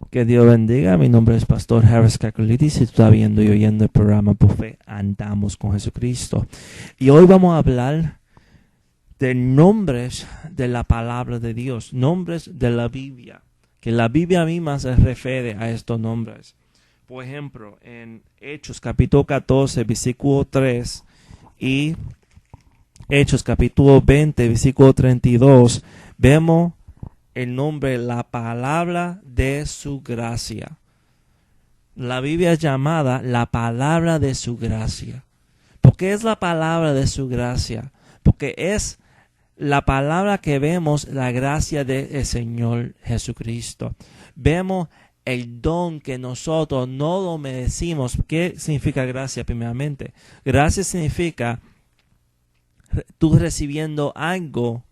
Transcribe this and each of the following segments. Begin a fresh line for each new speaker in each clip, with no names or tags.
Que Dios bendiga. Mi nombre es Pastor Harris Kakulitis y tú estás viendo y oyendo el programa Por Fe Andamos con Jesucristo. Y hoy vamos a hablar de nombres de la palabra de Dios, nombres de la Biblia, que la Biblia misma se refiere a estos nombres. Por ejemplo, en Hechos capítulo 14, versículo 3 y Hechos capítulo 20, versículo 32, vemos el nombre, la palabra de su gracia. La Biblia es llamada la palabra de su gracia. ¿Por qué es la palabra de su gracia? Porque es la palabra que vemos, la gracia del Señor Jesucristo. Vemos el don que nosotros no lo merecimos. ¿Qué significa gracia primeramente? Gracia significa tú recibiendo algo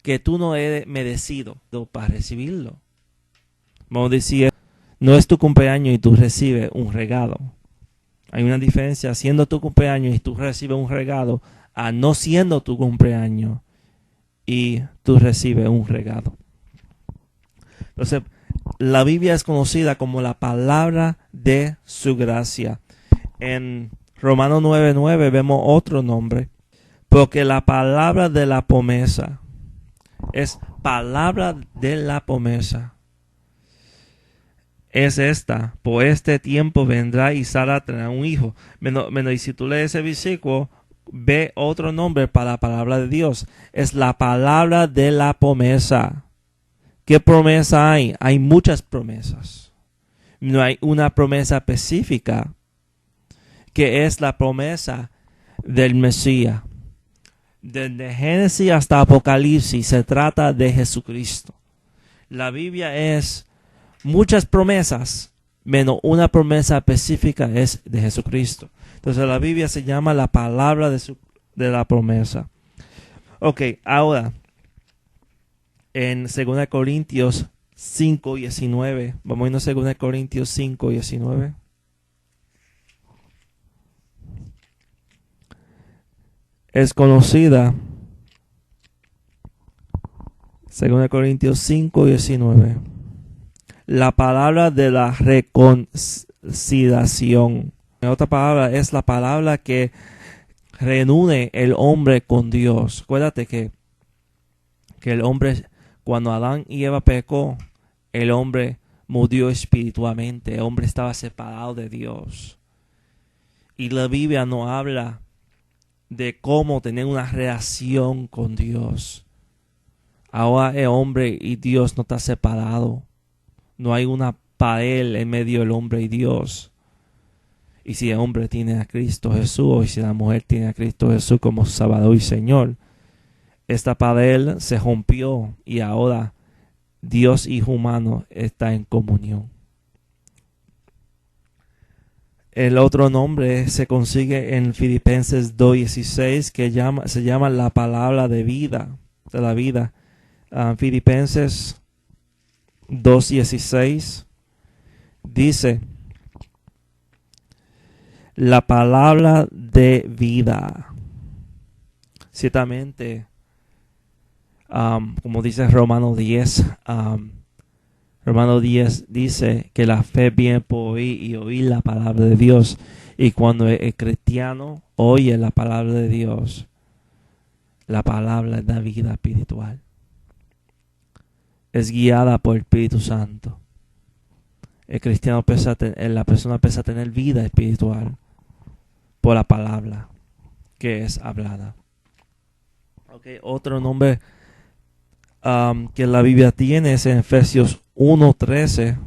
que tú no eres merecido para recibirlo. Vamos a decir, no es tu cumpleaños y tú recibes un regalo. Hay una diferencia siendo tu cumpleaños y tú recibes un regalo a no siendo tu cumpleaños y tú recibes un regalo. Entonces, la Biblia es conocida como la palabra de su gracia. En Romanos 9:9 vemos otro nombre, porque la palabra de la promesa es palabra de la promesa. Es esta: por este tiempo vendrá y Sara tendrá un hijo. Y si tú lees ese versículo, ve otro nombre para la palabra de Dios. Es la palabra de la promesa. ¿Qué promesa hay? Hay muchas promesas. No hay una promesa específica, que es la promesa del Mesías. Desde Génesis hasta Apocalipsis se trata de Jesucristo. La Biblia es muchas promesas, menos una promesa específica es de Jesucristo. Entonces la Biblia se llama la palabra de la promesa. Ok, ahora en 2 Corintios 5:19. Vamos a irnos a 2 Corintios 5:19. Es conocida 2 Corintios 5:19. La palabra de la reconciliación. En otra palabra, es la palabra que reúne el hombre con Dios. Acuérdate que el hombre, cuando Adán y Eva pecó, el hombre murió espiritualmente. El hombre estaba separado de Dios. Y la Biblia nos habla de cómo tener una relación con Dios. Ahora el hombre y Dios no están separados. No hay una pared en medio del hombre y Dios. Y si el hombre tiene a Cristo Jesús, y si la mujer tiene a Cristo Jesús como Salvador y Señor, esta pared se rompió y ahora Dios y humano está en comunión. El otro nombre se consigue en Filipenses 2:16, que se llama la palabra de vida, de la vida. Filipenses 2:16 dice: la palabra de vida. Ciertamente, como dice Romanos 10, Romanos 10 dice que la fe viene por oír y oír la palabra de Dios. Y cuando el cristiano oye la palabra de Dios, la palabra da vida espiritual. Es guiada por el Espíritu Santo. El cristiano la persona empieza a tener vida espiritual por la palabra que es hablada. Okay, otro nombre que la Biblia tiene es en Efesios 1:13.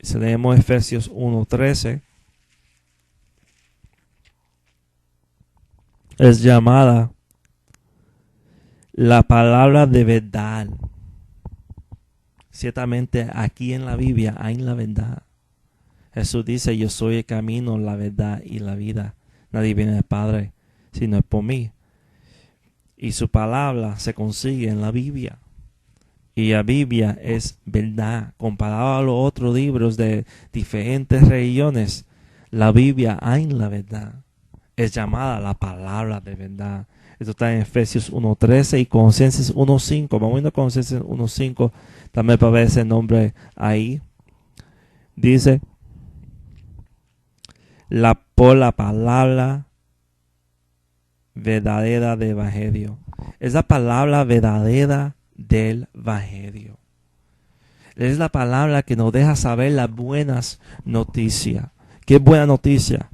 Si leemos Efesios 1:13, es llamada la palabra de verdad. Ciertamente aquí en la Biblia hay la verdad. Jesús dice: yo soy el camino, la verdad y la vida. Nadie viene al Padre sino por mí. Y su palabra se consigue en la Biblia. Y la Biblia es verdad. Comparado a los otros libros de diferentes religiones, la Biblia hay la verdad. Es llamada la palabra de verdad. Esto está en Efesios 1:13 y Colosenses 1:5. Vamos a ir a Colosenses 1:5. También para ver ese nombre ahí. Dice, por la palabra verdadera del Evangelio. Es la palabra verdadera del Evangelio. Es la palabra que nos deja saber las buenas noticias. ¿Qué buena noticia?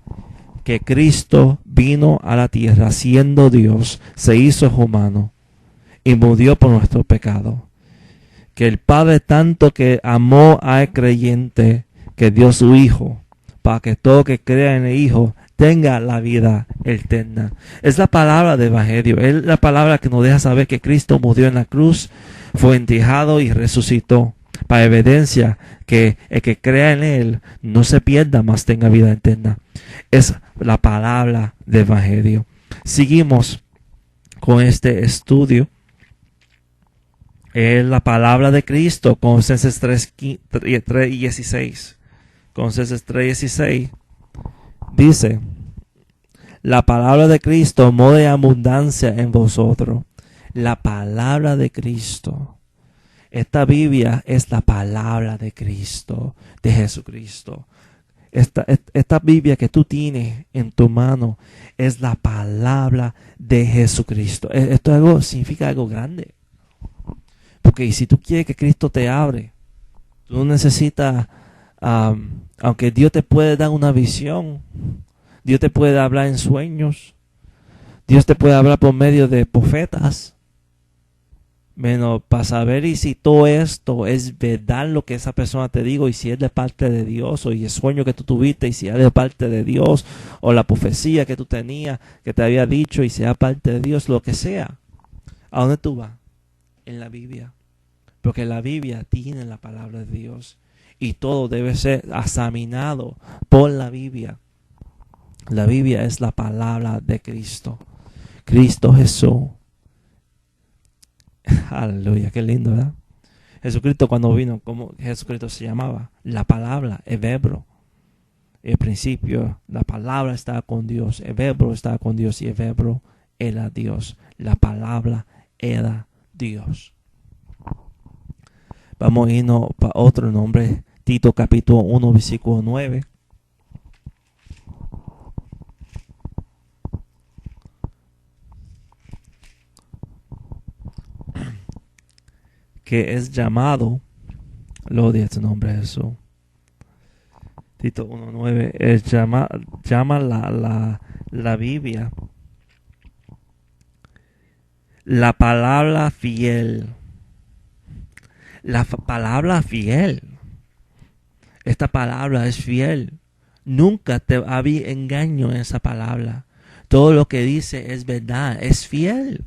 Que Cristo vino a la tierra siendo Dios, se hizo humano y murió por nuestro pecado. Que el Padre tanto que amó al creyente que dio su Hijo para que todo que crea en el Hijo tenga la vida eterna. Es la palabra del Evangelio. Es la palabra que nos deja saber que Cristo murió en la cruz, fue entierrado y resucitó, para evidencia que el que crea en Él no se pierda, mas tenga vida eterna. Es la palabra del Evangelio. Seguimos con este estudio. Es la palabra de Cristo, Colosenses 3:16. Colosenses 3:16 dice, la palabra de Cristo mora en abundancia en vosotros. La palabra de Cristo. Esta Biblia es la palabra de Cristo, de Jesucristo. Esta Biblia que tú tienes en tu mano es la palabra de Jesucristo. Esto significa algo grande. Porque si tú quieres que Cristo te abre, tú no necesitas, aunque Dios te puede dar una visión, Dios te puede hablar en sueños, Dios te puede hablar por medio de profetas, menos para saber y si todo esto es verdad lo que esa persona te dijo y si es de parte de Dios o y el sueño que tú tuviste y si es de parte de Dios o la profecía que tú tenías que te había dicho y sea parte de Dios, lo que sea. ¿A dónde tú vas? En la Biblia. Porque la Biblia tiene la palabra de Dios y todo debe ser examinado por la Biblia. La Biblia es la palabra de Cristo. Cristo Jesús. Aleluya, qué lindo, ¿verdad? Jesucristo cuando vino, ¿cómo Jesucristo se llamaba? La palabra, el verbo. El principio, la palabra estaba con Dios, el verbo estaba con Dios y el verbo era Dios. La palabra era Dios. Vamos a irnos para otro nombre, Tito capítulo 1, versículo 9. Que es llamado, gloria a tu nombre Jesús. Tito 1:9 es llama la Biblia la palabra fiel. La palabra fiel. Esta palabra es fiel. Nunca te había engaño en esa palabra. Todo lo que dice es verdad, es fiel.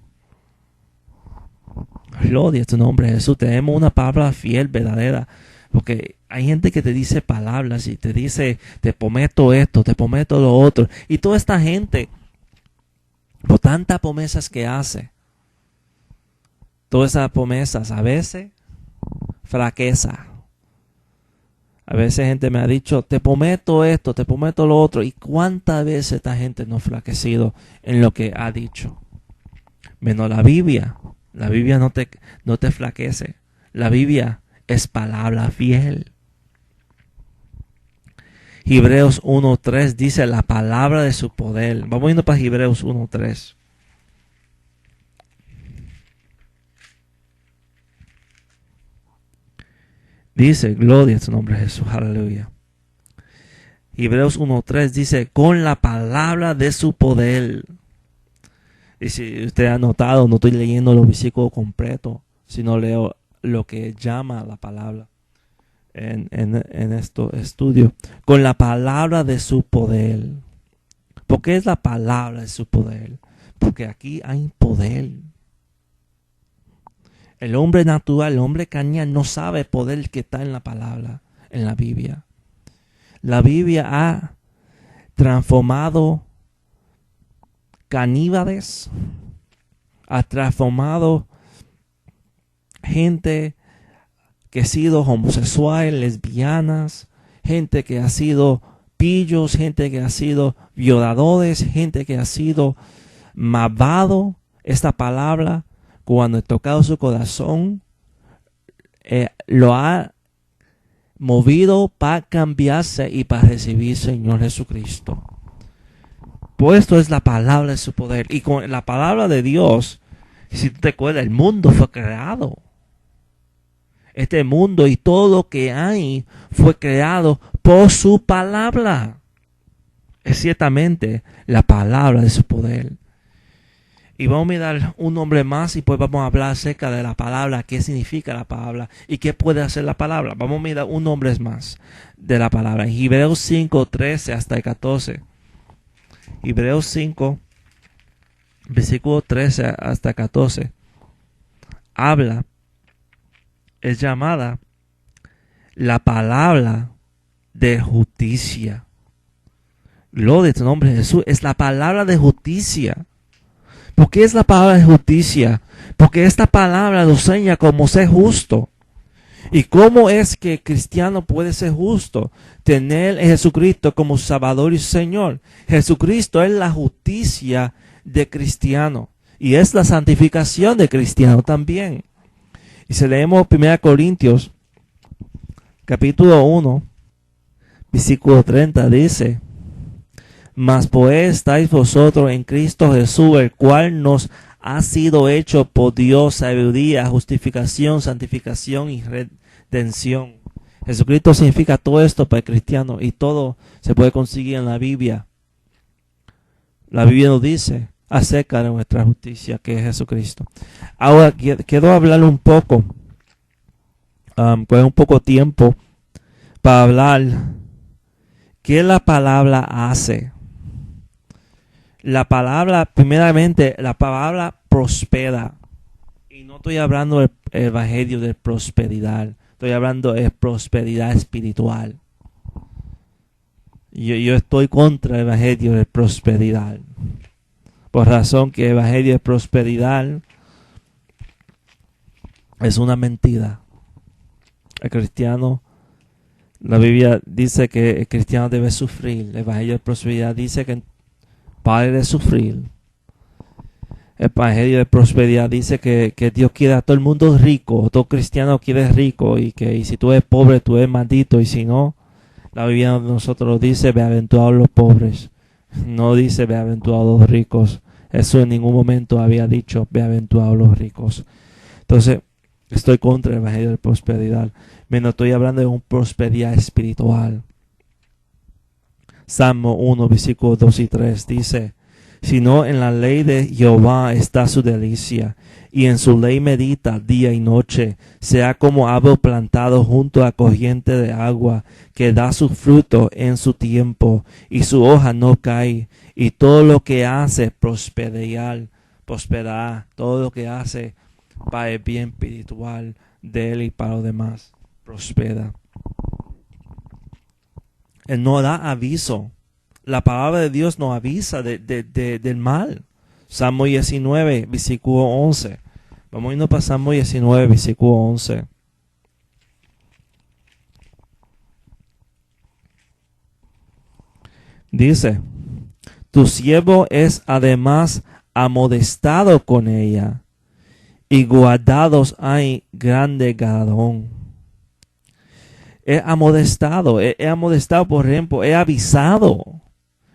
Gloria a tu nombre Jesús. Tenemos una palabra fiel, verdadera. Porque hay gente que te dice palabras y te dice, te prometo esto, te prometo lo otro. Y toda esta gente, por tantas promesas que hace, todas esas promesas a veces fraqueza. A veces gente me ha dicho, te prometo esto, te prometo lo otro. ¿Y cuántas veces esta gente no ha flaquecido en lo que ha dicho? Menos la Biblia. La Biblia no te flaquece. La Biblia es palabra fiel. Hebreos 1:3 dice la palabra de su poder. Vamos yendo para Hebreos 1:3. Dice, gloria a tu nombre Jesús, aleluya. Hebreos 1:3 dice, con la palabra de su poder. Y si usted ha notado, no estoy leyendo los versículos completos, sino leo lo que llama la palabra en estos estudios. Con la palabra de su poder. ¿Por qué es la palabra de su poder? Porque aquí hay poder. El hombre natural, el hombre carnal no sabe el poder que está en la palabra, en la Biblia. La Biblia ha transformado caníbales, ha transformado gente que ha sido homosexual, lesbianas, gente que ha sido pillos, gente que ha sido violadores, gente que ha sido malvado. Esta palabra, cuando he tocado su corazón, lo ha movido para cambiarse y para recibir Señor Jesucristo. Puesto es la palabra de su poder. Y con la palabra de Dios, si tú te acuerdas, el mundo fue creado. Este mundo y todo lo que hay fue creado por su palabra. Es ciertamente la palabra de su poder. Y vamos a mirar un nombre más y pues vamos a hablar acerca de la palabra, qué significa la palabra y qué puede hacer la palabra. Vamos a mirar un nombre más de la palabra. En Hebreos 5, 13 hasta el 14. Hebreos 5, versículo 13 hasta 14. Habla, es llamada la palabra de justicia. Gloria a tu nombre, Jesús. Es la palabra de justicia. ¿Por qué es la palabra de justicia? Porque esta palabra nos enseña cómo ser justo. ¿Y cómo es que el cristiano puede ser justo? Tener a Jesucristo como Salvador y Señor. Jesucristo es la justicia de cristiano. Y es la santificación de cristiano también. Y si leemos 1 Corintios, capítulo 1, versículo 30, dice: Mas pues estáis vosotros en Cristo Jesús, el cual nos ha sido hecho por Dios sabiduría, justificación, santificación y redención. Jesucristo significa todo esto para el cristiano y todo se puede conseguir en la Biblia. La Biblia nos dice acerca de nuestra justicia, que es Jesucristo. Ahora quiero hablar un poco, pues un poco tiempo para hablar qué la palabra hace. La palabra, primeramente, la palabra prospera. Y no estoy hablando del evangelio de prosperidad. Estoy hablando de prosperidad espiritual. Yo estoy contra el evangelio de prosperidad. Por razón que el evangelio de prosperidad es una mentira. El cristiano, la Biblia dice que el cristiano debe sufrir. El evangelio de prosperidad dice que pare de sufrir. El evangelio de prosperidad dice que Dios quiere a todo el mundo rico. Todo cristiano quiere rico. Y si tú eres pobre, tú eres maldito. Y si no, la Biblia de nosotros dice: bienaventurados los pobres. No dice bienaventurados los ricos. Eso en ningún momento había dicho bienaventurados los ricos. Entonces, estoy contra el evangelio de prosperidad. Menos estoy hablando de una prosperidad espiritual. Salmo 1, versículos 2 y 3 dice: Sino en la ley de Jehová está su delicia, y en su ley medita día y noche. Sea como árbol plantado junto a corriente de agua, que da su fruto en su tiempo, y su hoja no cae, y todo lo que hace prosperará. Todo lo que hace para el bien espiritual de él y para los demás prospera. Él no da aviso. La palabra de Dios nos avisa del mal. Salmo 19, versículo 11. Vamos a irnos para Salmo 19, versículo 11. Dice: Tu siervo es además amodestado con ella, y guardados hay grande galardón. Es amodestado, por ejemplo, es avisado.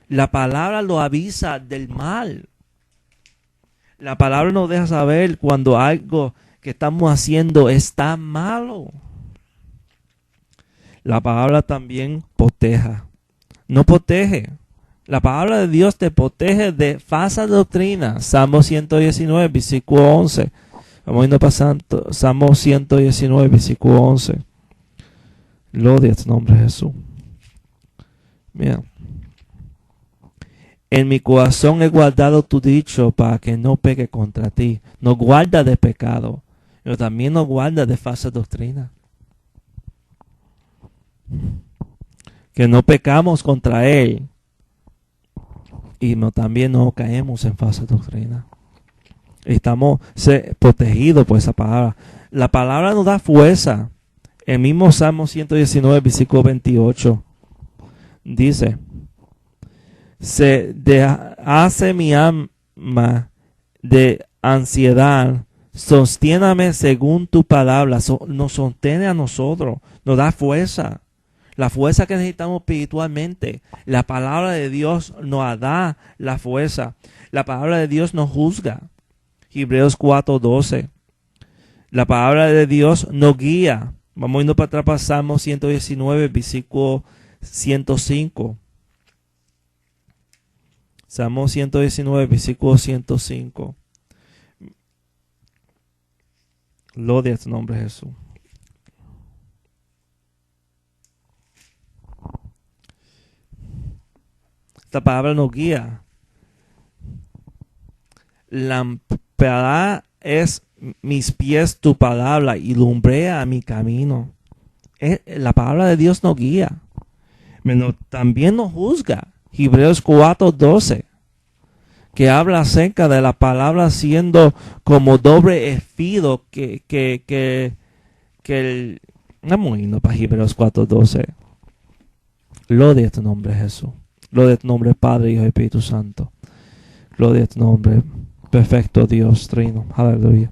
La palabra lo avisa del mal. La palabra nos deja saber cuando algo que estamos haciendo está malo. La palabra también protege. No protege. La palabra de Dios te protege de falsa doctrina. Salmo 119, versículo 11. Vamos a irnos pasando. Salmo 119, versículo 11. Gloria a tu nombre, Jesús. Mira. En mi corazón he guardado tu dicho para que no peque contra ti. No guarda de pecado, pero también no guarda de falsa doctrina. Que no pecamos contra él y también no caemos en falsa doctrina. Estamos protegidos por esa palabra. La palabra nos da fuerza. El mismo Salmo 119, versículo 28 dice: hace mi alma de ansiedad Sosténame según tu palabra. Nos sostiene a nosotros. Nos da fuerza. La fuerza que necesitamos espiritualmente. La palabra de Dios nos da la fuerza. La palabra de Dios nos juzga. Hebreos 4:12. La palabra de Dios nos guía. Vamos yendo para atrás para Salmo 119, versículo 105. Salmo 119, versículo 105. Gloria a tu nombre, Jesús. Esta palabra nos guía. Lámpara es mis pies tu palabra y lumbrea mi camino. La palabra de Dios nos guía. Pero también nos juzga. Hebreos 4:12. Que habla acerca de la palabra siendo como doble filo Vamos a irnos para Hebreos 4:12. Gloria a tu nombre, Jesús. Gloria a tu nombre, Padre, Hijo y Espíritu Santo. Gloria a tu nombre, perfecto Dios, Trino. Aleluya.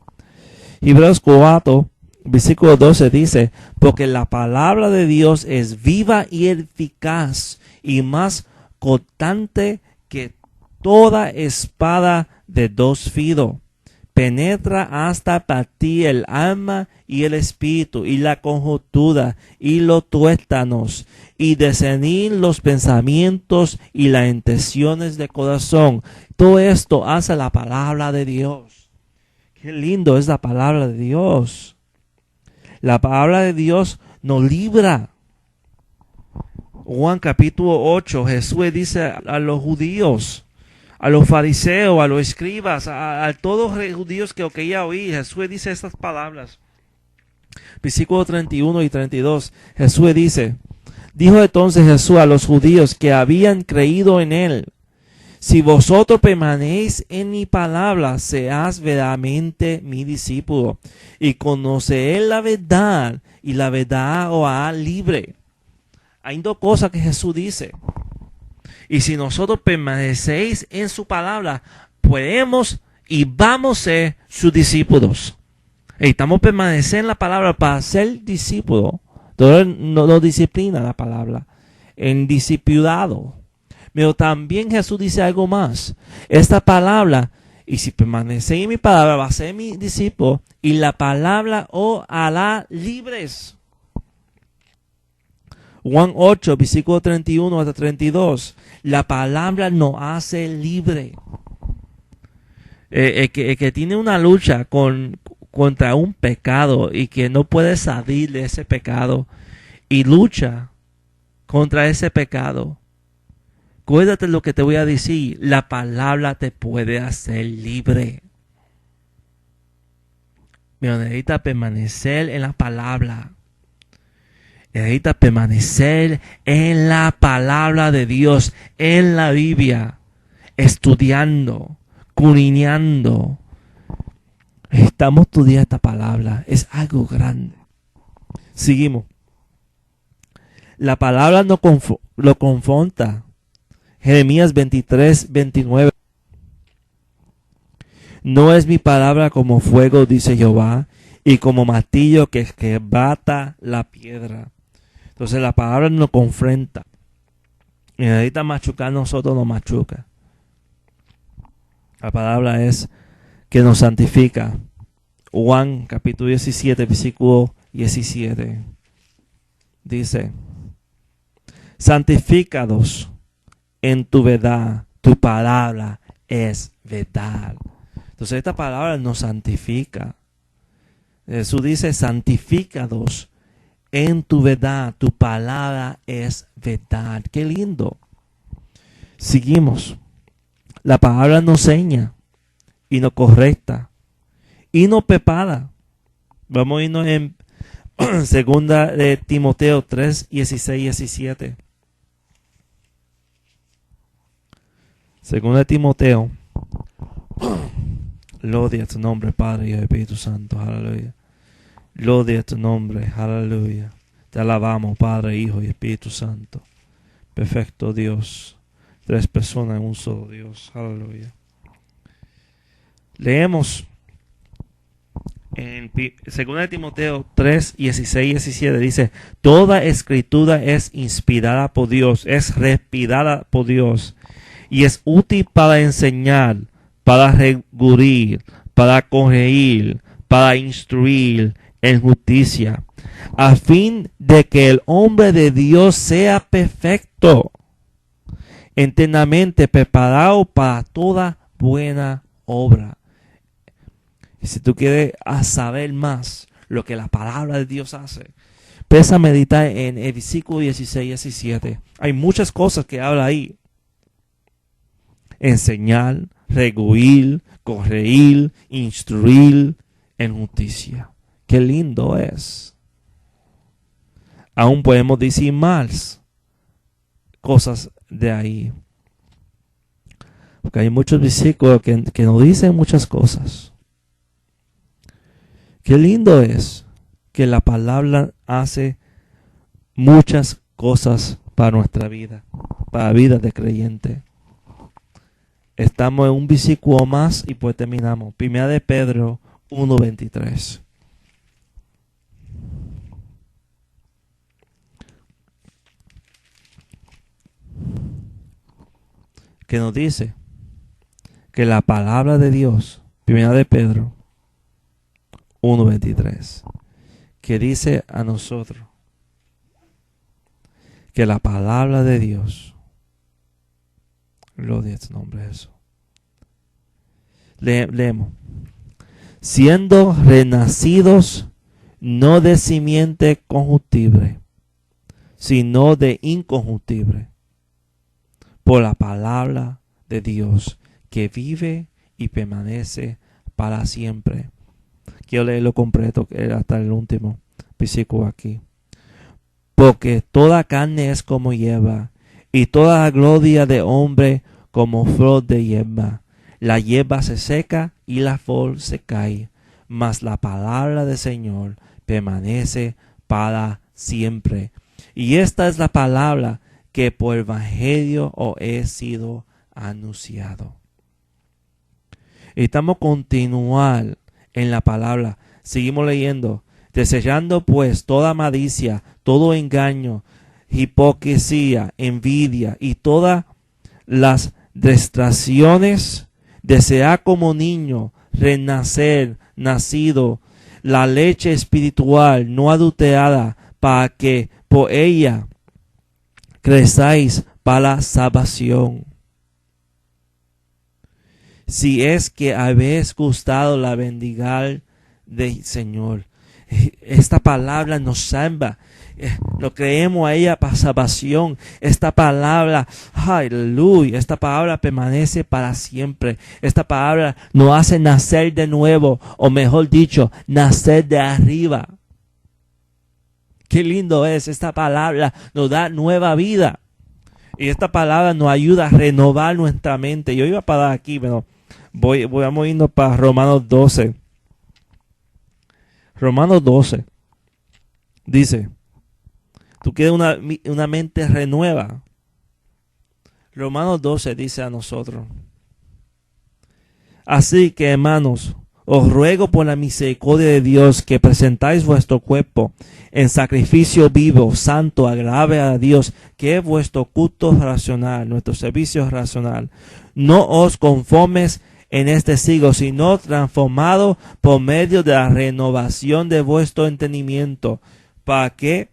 Hebreos 4, versículo 12 dice, porque la palabra de Dios es viva y eficaz y más cortante que toda espada de dos filos. Penetra hasta partir el alma y el espíritu y la conjuntura y los tuétanos y discernir los pensamientos y las intenciones del corazón. Todo esto hace la palabra de Dios. Qué lindo es la palabra de Dios. La palabra de Dios nos libra. Juan capítulo 8, Jesús dice a los judíos, a los fariseos, a los escribas, a todos los judíos que lo querían oír, Jesús dice estas palabras. Versículo 31 y 32, Jesús dice, dijo entonces Jesús a los judíos que habían creído en él, si vosotros permanecéis en mi palabra, seáis verdaderamente mi discípulo, y conoceréis la verdad, y la verdad os hará libre. Hay dos cosas que Jesús dice. Y si nosotros permanecéis en su palabra, podemos y vamos a ser sus discípulos. Necesitamos permanecer en la palabra para ser discípulos. Todo nos disciplina la palabra. En discipulado. Pero también Jesús dice algo más. Esta palabra, y si permanecéis en mi palabra, va a ser mi discípulo. Y la palabra os hará libres. Juan 8, versículo 31 hasta 32. La palabra nos hace libre. El que tiene una lucha contra un pecado y que no puede salir de ese pecado y lucha contra ese pecado. Acuérdate lo que te voy a decir. La palabra te puede hacer libre. Pero necesitas permanecer en la palabra. Necesitas permanecer en la palabra de Dios, en la Biblia, estudiando, curiñando. Estamos estudiando esta palabra. Es algo grande. Seguimos. La palabra lo confronta. Jeremías 23:29. No es mi palabra como fuego, dice Jehová, y como martillo que bata la piedra. Entonces la palabra nos confronta. Y necesita machucar, nosotros nos machuca. La palabra es que nos santifica. Juan capítulo 17, versículo 17. Dice, santifícados en tu verdad, tu palabra es verdad. Entonces esta palabra nos santifica. Jesús dice, santifícados en tu verdad, tu palabra es verdad. Qué lindo. Seguimos. La palabra nos enseña y nos correcta y nos prepara. Vamos a irnos en segunda de Timoteo 3, 16 y 17. Segunda de Timoteo. Gloria a tu nombre, Padre y Espíritu Santo. Aleluya. Gloria a tu nombre. Aleluya. Te alabamos, Padre, Hijo y Espíritu Santo. Perfecto Dios. Tres personas en un solo Dios. Aleluya. Leemos En 2 Timoteo 3, 16 y 17 dice, toda escritura es inspirada por Dios, es respirada por Dios y es útil para enseñar, para redarguir, para corregir, para instruir en justicia, a fin de que el hombre de Dios sea perfecto, enteramente preparado para toda buena obra. Y si tú quieres saber más lo que la palabra de Dios hace, empieza a meditar en el versículo 16 y 17. Hay muchas cosas que habla ahí. Enseñar, redarguir, corregir, instruir en justicia. Qué lindo es. Aún podemos decir más cosas de ahí. Porque hay muchos versículos que nos dicen muchas cosas. Qué lindo es que la palabra hace muchas cosas para nuestra vida, para la vida de creyente. Estamos en un versículo más y pues terminamos. 1 de Pedro 1:23. Que nos dice que la palabra de Dios, 1 de Pedro 1:23, que dice a nosotros que la palabra de Dios, gloria a tu nombre Jesús. Leemos, siendo renacidos no de simiente corruptible, sino de incorruptible, por la palabra de Dios que vive y permanece para siempre. Quiero leerlo completo hasta el último versículo aquí. Porque toda carne es como hierba, y toda la gloria de hombre como flor de hierba. La hierba se seca y la flor se cae, mas la palabra del Señor permanece para siempre. Y esta es la palabra que por el evangelio os he sido anunciado. Estamos a continuar en la palabra. Seguimos leyendo. Desechando pues toda malicia, todo engaño, hipocresía, envidia y todas las distracciones, desear como niño renacer, nacido, la leche espiritual no adulterada, para que por ella crezcáis para la salvación. Si es que habéis gustado la bendición del Señor. Esta palabra nos salva. Lo creemos a ella para salvación. Esta palabra, aleluya, esta palabra permanece para siempre. Esta palabra nos hace nacer de nuevo, o mejor dicho, nacer de arriba. Qué lindo es. Esta palabra nos da nueva vida. Y esta palabra nos ayuda a renovar nuestra mente. Yo iba a parar aquí, pero vamos a irnos para Romanos 12. Romanos 12 dice, tú quieres una mente renueva. Romanos 12 dice a nosotros, así que hermanos, os ruego por la misericordia de Dios que presentáis vuestro cuerpo en sacrificio vivo, santo, agradable a Dios, que es vuestro culto racional, nuestro servicio racional. No os conformes en este siglo, sino transformado por medio de la renovación de vuestro entendimiento, para que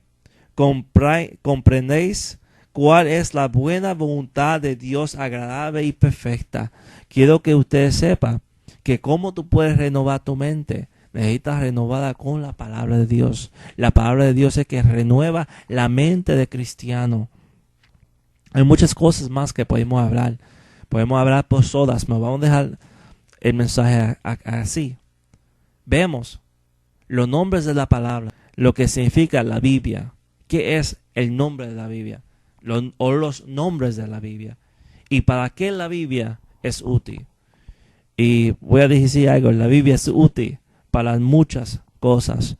comprendéis cuál es la buena voluntad de Dios, agradable y perfecta. Quiero que ustedes sepan que cómo tú puedes renovar tu mente. Necesitas renovarla con la palabra de Dios. La palabra de Dios es que renueva la mente del cristiano. Hay muchas cosas más que podemos hablar. Podemos hablar por todas. Nos vamos a dejar el mensaje así. Vemos los nombres de la palabra, lo que significa la Biblia. ¿Qué es el nombre de la Biblia? O los nombres de la Biblia. ¿Y para qué la Biblia es útil? Y voy a decir algo. La Biblia es útil para muchas cosas.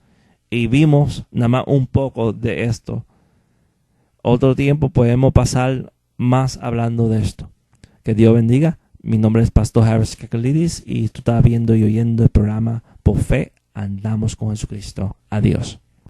Y vimos nada más un poco de esto. Otro tiempo podemos pasar más hablando de esto. Que Dios bendiga. Mi nombre es Pastor Harris Kakalidis y tú estás viendo y oyendo el programa Por Fe Andamos con Jesucristo. Adiós.